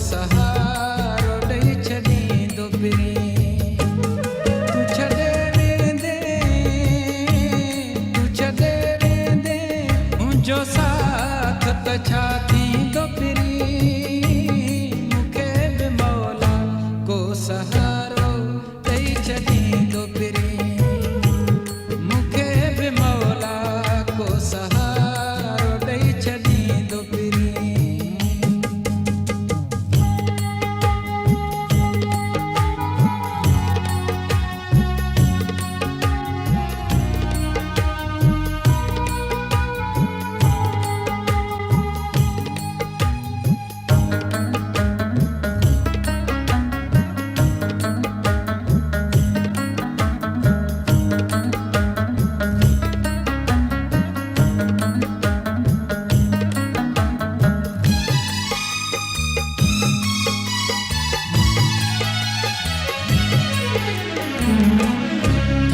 सहारो ॾेई छॾींदो फिरी। तूं छॾे वेंदे मुंहिंजो साथ त छा थींदो फिरी। मूंखे बि मौला को सहारो ॾेई छॾींदो फिरी। मूंखे बि मौला को सहारो ॾेई छॾींदो फिरी।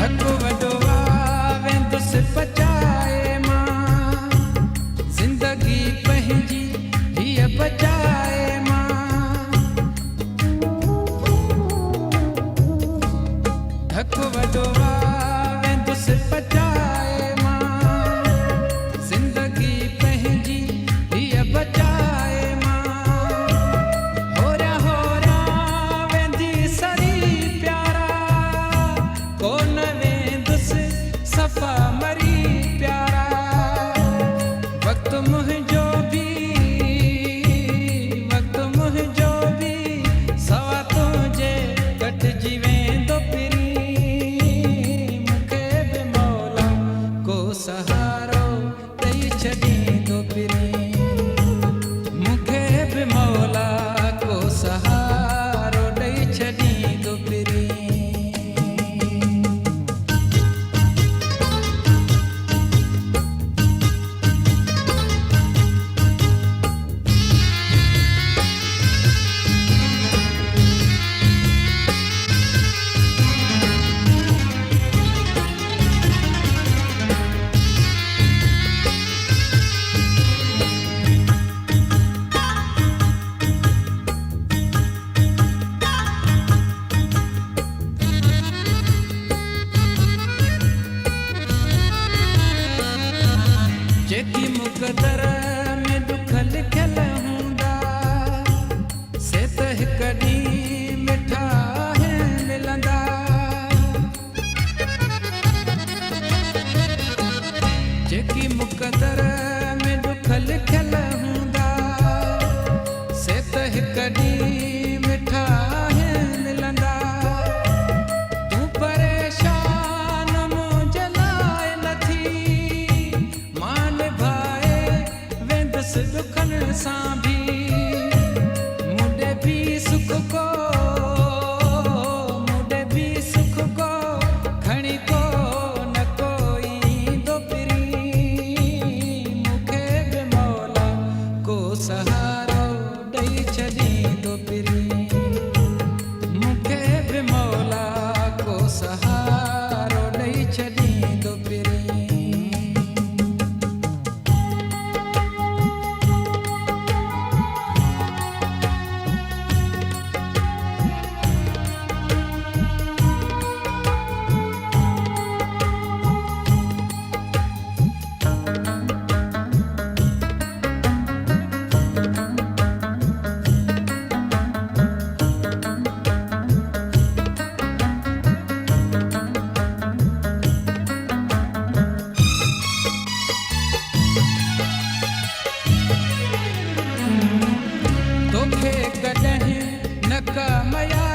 थको वॾो वेंदुसि पचाए मां, ज़िंदगी पंहिंजी हीअ बचाए मां। थको वॾो वेंदुसि पचाए मां, ज़िंदगी पंहिंजी हीअ बचाए मां। होरिया होरिया वेंदी सरी प्यारा, कोन वेंदुसि सफ़ा मरी प्यारा। वक़्तु मुंहिंजो बि सवा तुंहिंजे कटिजी वेंदो फिरी। मूंखे बि मौला को सहारो ॾेई छॾींदो फिरी। मूंखे बि मौला को सहारो ॾेई छॾींदो फिरी। जेकी मुक़दर में दुख लिखियल हूंदा, से त हिक ॾींहुं मिठा मिलंदा। जेकी मुक़दर में दुख लिखियल हूंदा, से त हिक ॾींहुं मिठा मिलंदा। तूं परेशान मुंहिंजे लाइ नथी, मां निभाए वेंदुसि दुखनि सां बि। मूंॾे बि सुख को खणी को न कोई ईंदो फिरी। मूंखे बि मौला को सहारो ॾेई छॾींदो फिरी। मूंखे बि मौला को सहारो ॾेई छॾींदो फिरी। तोखे कॾहिं न कमया